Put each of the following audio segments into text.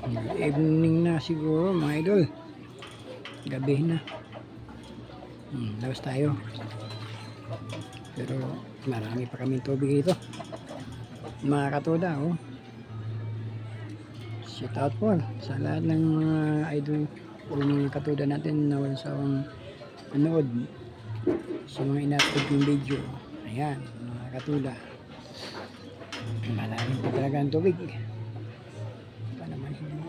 Evening na siguro mga idol. Gabi na. Labas tayo. Pero marami pa kaming tubig dito. Mga katoda, oh. Shout out po sa lahat ng mga idol o mga katoda natin na walang sawang manood sa mga in-upload yung video. Ayan, mga katoda. Malalim pa talaga ang tubig. Pa naman hindi.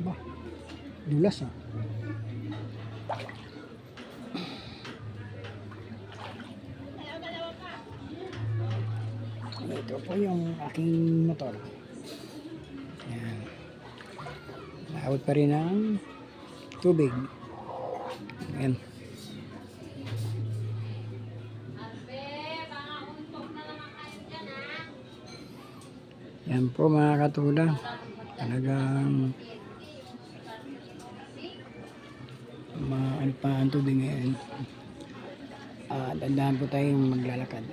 Ba, dulas ah. Ito po yung aking motor. Ayan. Naabot pa rin ang tubig. Ayan. Yan po mga katoda. Talagang ano pa ang tubig ngayon. Dandahan po tayong maglalakad.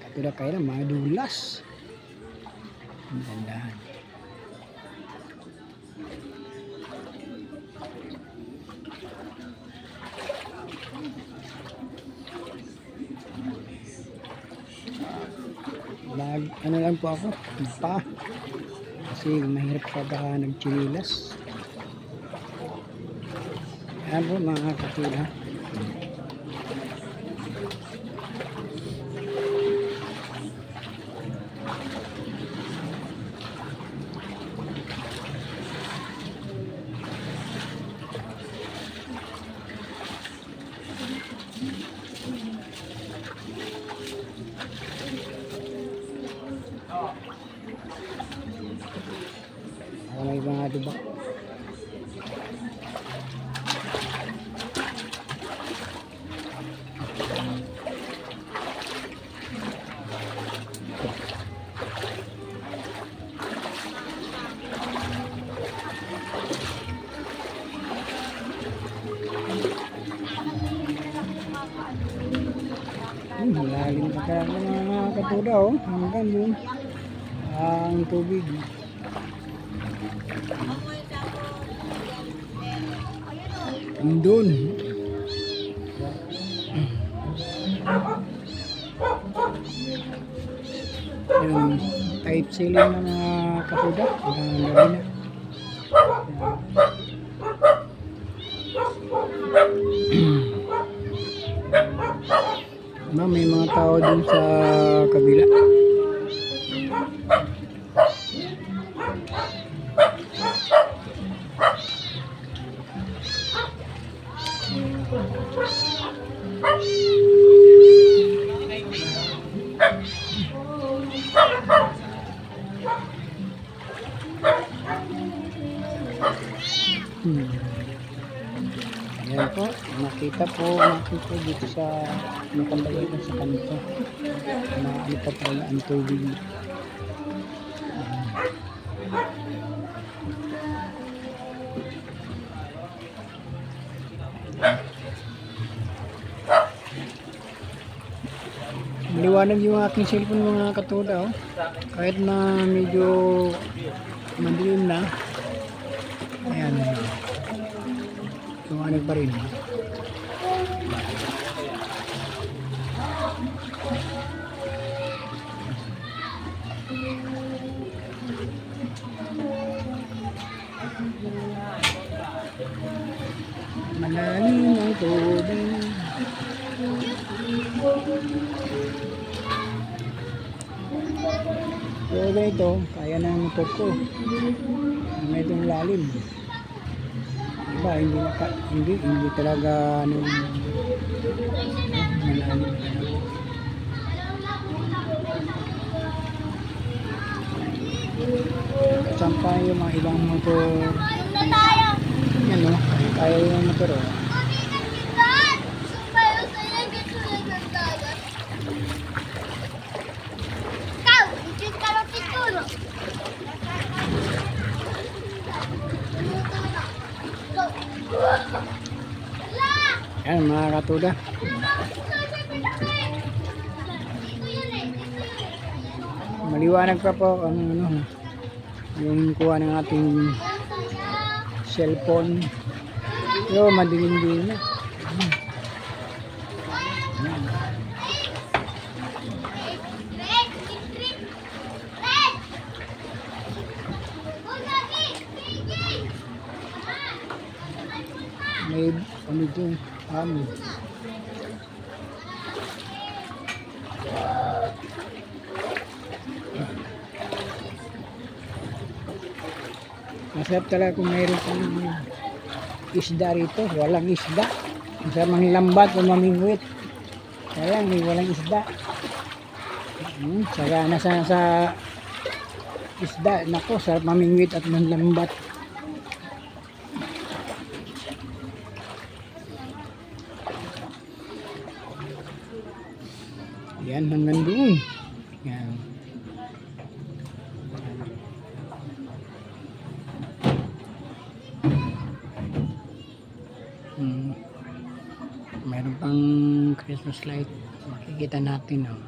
Katoda kayo lang mga dulas. Dandahan. Ano lang po ako, pa kasi mahirap pagka nagchinilas. Ayan po mga katoda. May mga diba? Malalim pa talaga mga katoda, oh. Hanggang doon ang tubig. Doon. Yung type ceiling na mga katoda. Ang gabi na. May mga tao dun sa kabila. Ayan po, makita dito sa nakambayan sa kanto na ano pa pala ang tubig. Maliwanag yung aking cellphone mga katoda, oh. Kahit na medyo madilim na. Ayan. Tumanag pa rin. Malalim ang tubig. So ganito, kaya ng motor ko. Medyo lalim. Diba, hindi talaga ano malalim. Sampa yung mga ibang motor. Yan o, kaya yung motor o. Yan mga katoda. Maliwanag pa po ang ano, yung kuha ng ating cellphone. Pero madilim din na. May ano dito, amin. Masarap talaga kung mayroon kang isda rito. Walang isda. Masarap manglambat o mamingwit. Kaya lang, may walang isda. Saka nasa sa isda. Nako, sarap mamingwit at manglambat. Yan, hanggang doon. Yan. Mayroon pang Christmas light. Makikita natin, oh.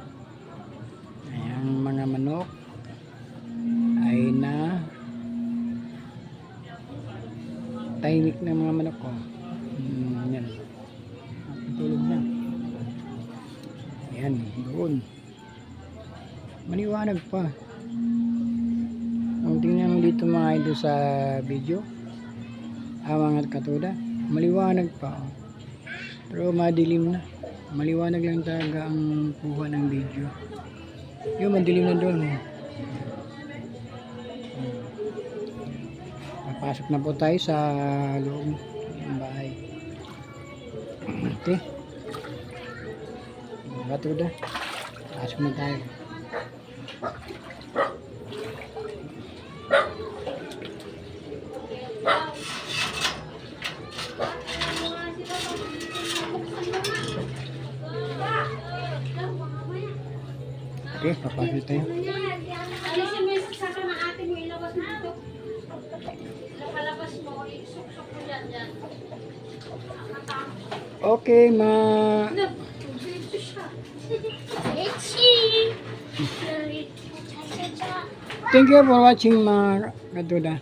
Ayan, mga manok ay na tahimik na mga manok ko. Yan. Tulog na. Ayan, doon. Maliwanag pa. Kung tingnan mo dito mga idol sa video, mga katuda, maliwanag pa. Pero madilim na. Maliwanag lang talaga ang kuha ng video. Yung madilim na doon. Papasok na po tayo sa loob ng bahay. Okay. Katuda, pasok na tayo. Okay, papasok tayo. Alisin mo yung sasaka ng ate mo, ilabas mo ito. Palabas mo, isuk-suk mo yan. Okay, thank you for watching mga katuda.